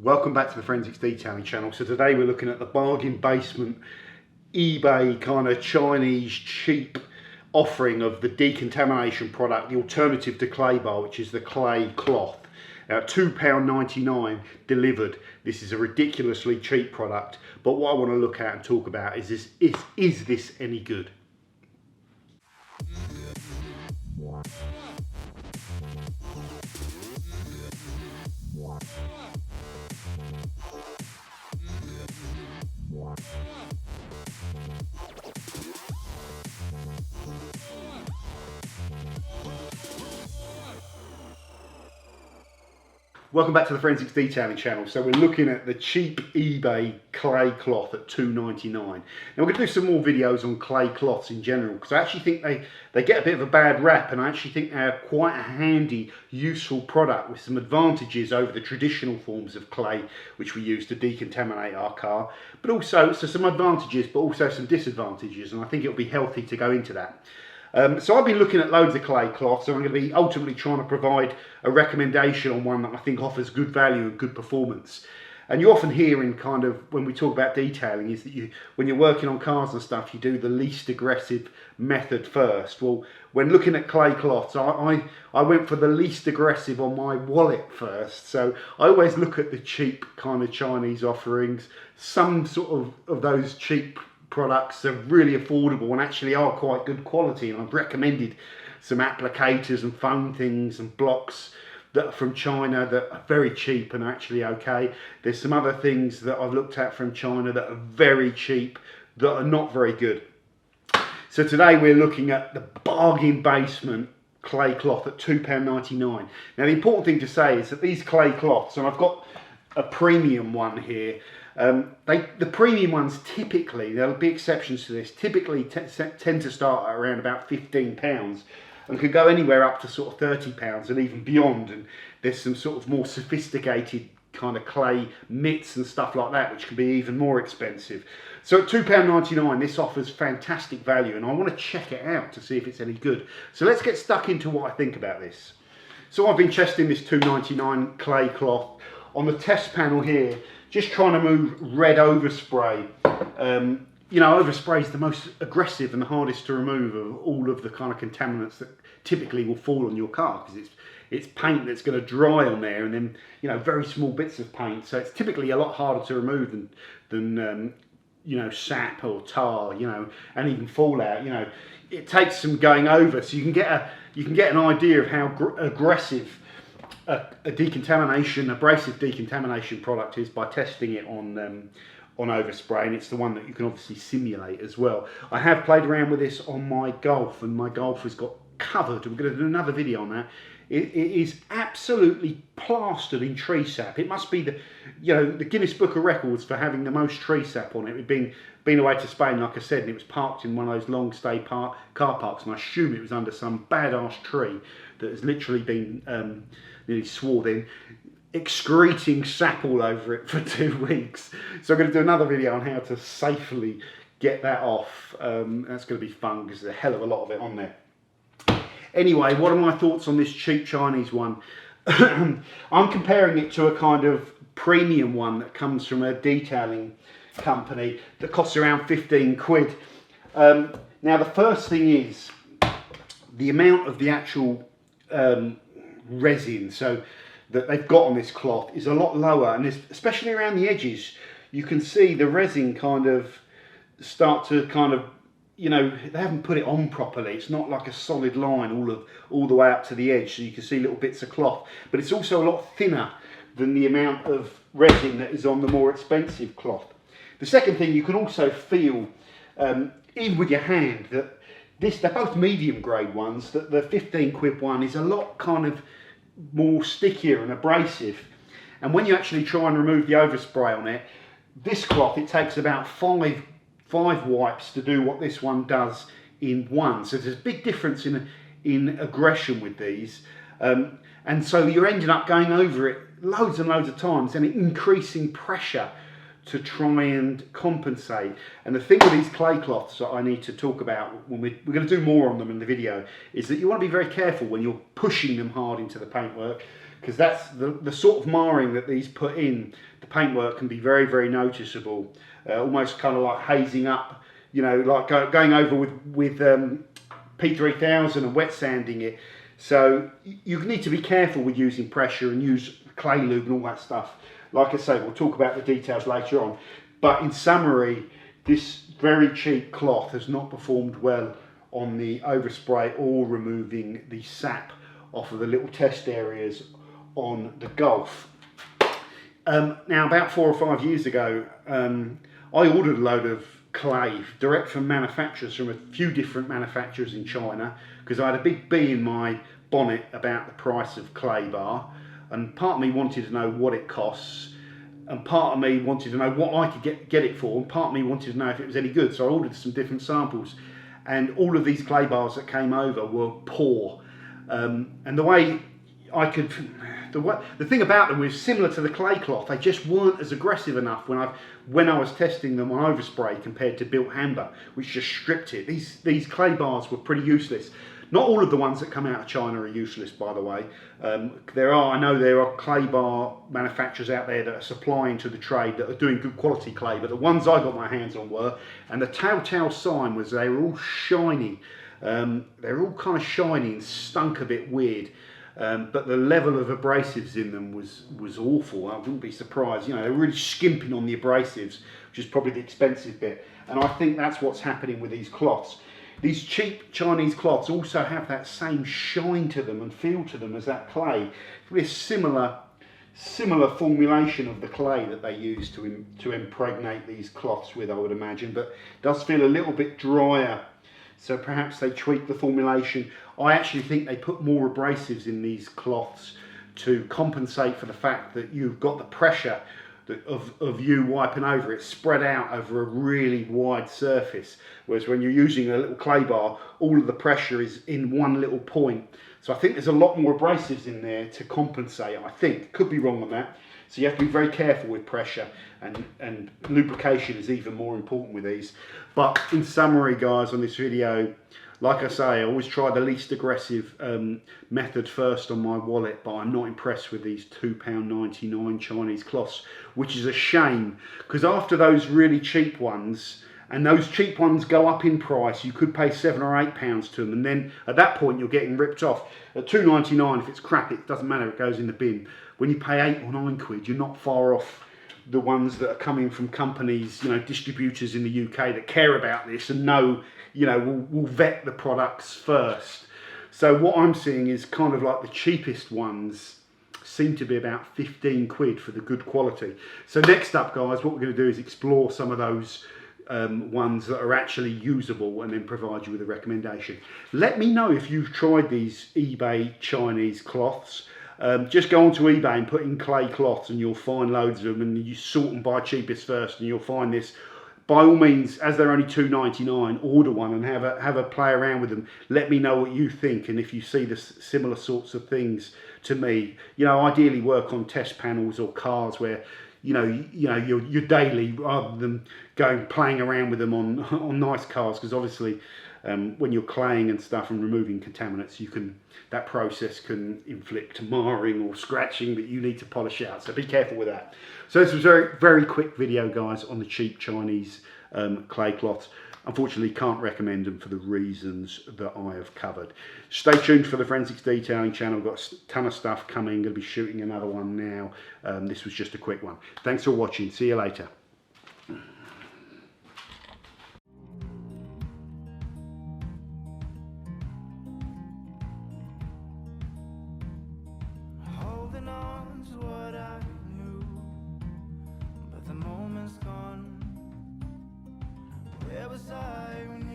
Welcome back to the Forensics Detailing channel. So today we're looking at the bargain basement eBay kind of Chinese cheap offering of the decontamination product, the alternative to clay bar, which is the clay cloth. Now £2.99 delivered. This is a ridiculously cheap product, but what I want to look at and talk about is this any good? Welcome back to the Forensics Detailing channel. So we're looking at the cheap eBay clay cloth at £2.99. Now we're going to do some more videos on clay cloths in general, because I actually think they get a bit of a bad rap, and I actually think they're quite a handy, useful product with some advantages over the traditional forms of clay which we use to decontaminate our car. But also, so some advantages but also some disadvantages, and I think it'll be healthy to go into that. So I've been looking at loads of clay cloths, so I'm going to be ultimately trying to provide a recommendation on one that I think offers good value and good performance. And you often hear in kind of, when we talk about detailing, is that when you're working on cars and stuff, you do the least aggressive method first. Well, when looking at clay cloths, I went for the least aggressive on my wallet first. So I always look at the cheap kind of Chinese offerings. Some sort of those cheap products are really affordable and actually are quite good quality, and I've recommended some applicators and foam things and blocks that are from China that are very cheap and are actually okay. There's some other things that I've looked at from China that are very cheap that are not very good. So today we're looking at the bargain basement clay cloth at £2.99. Now the important thing to say is that these clay cloths, and I've got a premium one here, the premium ones typically, there'll be exceptions to this, typically tend to start at around about £15 and could go anywhere up to sort of £30 and even beyond. And there's some sort of more sophisticated kind of clay mitts and stuff like that which can be even more expensive. So at £2.99 this offers fantastic value, and I want to check it out to see if it's any good. So let's get stuck into what I think about this. So I've been testing this £2.99 clay cloth on the test panel here, just trying to move red overspray. You know, overspray is the most aggressive and the hardest to remove of all of the kind of contaminants that typically will fall on your car, because it's paint that's going to dry on there, and then, you know, very small bits of paint. So it's typically a lot harder to remove than you know, sap or tar, you know, and even fallout. You know, it takes some going over, so you can get an idea of how aggressive a decontamination, abrasive decontamination product is by testing it on overspray, and it's the one that you can obviously simulate as well. I have played around with this on my Golf, and my Golf has got covered. We're going to do another video on that. It is absolutely plastered in tree sap. It must be the Guinness Book of Records for having the most tree sap on it. We've been away to Spain, like I said, and it was parked in one of those long stay car parks, and I assume it was under some badass tree that has literally been nearly swore in, excreting sap all over it for 2 weeks. So I'm going to do another video on how to safely get that off. That's going to be fun because there's a hell of a lot of it on there. Anyway, what are my thoughts on this cheap Chinese one? I'm comparing it to a kind of premium one that comes from a detailing company that costs around 15 quid. Now the first thing is the amount of the actual resin so that they've got on this cloth is a lot lower, and especially around the edges you can see the resin kind of start to kind of, you know, they haven't put it on properly. It's not like a solid line all the way up to the edge, so you can see little bits of cloth, but it's also a lot thinner than the amount of resin that is on the more expensive cloth. The second thing, you can also feel even with your hand that they're both medium grade ones, that the 15 quid one is a lot kind of more stickier and abrasive, and when you actually try and remove the overspray on it, this cloth, it takes about five wipes to do what this one does in one. So there's a big difference in aggression with these, and so you're ending up going over it loads and loads of times and increasing pressure to try and compensate. And the thing with these clay cloths that I need to talk about, when we're going to do more on them in the video, is that you want to be very careful when you're pushing them hard into the paintwork, because that's the sort of marring that these put in. The paintwork can be very, very noticeable, almost kind of like hazing up, you know, like going over with P3000 and wet sanding it. So you need to be careful with using pressure and use clay lube and all that stuff. Like I say, we'll talk about the details later on. But in summary, this very cheap cloth has not performed well on the overspray or removing the sap off of the little test areas on the Golf. Now, about 4 or 5 years ago, I ordered a load of clay direct from manufacturers, from a few different manufacturers in China, because I had a big bee in my bonnet about the price of clay bar, and part of me wanted to know what it costs, and part of me wanted to know what I could get it for, and part of me wanted to know if it was any good. So I ordered some different samples, and all of these clay bars that came over were poor. And the way I could, the thing about them was similar to the clay cloth. They just weren't as aggressive enough when I was testing them on overspray compared to built amber, which just stripped it. These clay bars were pretty useless. Not all of the ones that come out of China are useless, by the way. I know there are clay bar manufacturers out there that are supplying to the trade that are doing good quality clay, but the ones I got my hands on were, and the telltale sign was they were all shiny. They were all kind of shiny and stunk a bit weird. But the level of abrasives in them was awful. I wouldn't be surprised. You know, they were really skimping on the abrasives, which is probably the expensive bit. And I think that's what's happening with these cloths. These cheap Chinese cloths also have that same shine to them and feel to them as that clay. It's a similar formulation of the clay that they use to impregnate these cloths with, I would imagine, but it does feel a little bit drier. So perhaps they tweak the formulation. I actually think they put more abrasives in these cloths to compensate for the fact that you've got the pressure of you wiping over it spread out over a really wide surface, whereas when you're using a little clay bar, all of the pressure is in one little point. So I think there's a lot more abrasives in there to compensate. I think, could be wrong on that. So you have to be very careful with pressure, and lubrication is even more important with these. But in summary, guys, on this video, like I say, I always try the least aggressive method first on my wallet, but I'm not impressed with these £2.99 Chinese cloths, which is a shame, because after those really cheap ones, and those cheap ones go up in price, you could pay £7 or £8 to them, and then at that point you're getting ripped off. At £2.99, if it's crap, it doesn't matter, it goes in the bin. When you pay £8 or £9, you're not far off the ones that are coming from companies, you know, distributors in the UK that care about this and know, you know, will vet the products first. So what I'm seeing is kind of like the cheapest ones seem to be about 15 quid for the good quality. So next up, guys, what we're going to do is explore some of those ones that are actually usable and then provide you with a recommendation. Let me know if you've tried these eBay Chinese cloths. Just go onto eBay and put in clay cloths and you'll find loads of them, and you sort them by cheapest first and you'll find this. By all means, as they're only £2.99, order one and have a play around with them. Let me know what you think, and if you see the similar sorts of things to me. You know, ideally work on test panels or cars where you're daily, rather than playing around with them on nice cars, because obviously when you're claying and stuff and removing contaminants, that process can inflict marring or scratching that you need to polish out, so be careful with that. So this was a very, very quick video, guys, on the cheap Chinese clay cloths. Unfortunately, can't recommend them for the reasons that I have covered. Stay tuned for the Forensics Detailing channel. Got a ton of stuff coming. Going to be shooting another one now. This was just a quick one. Thanks for watching. See you later. Holding on to what I knew, but the moment's gone. Where was I when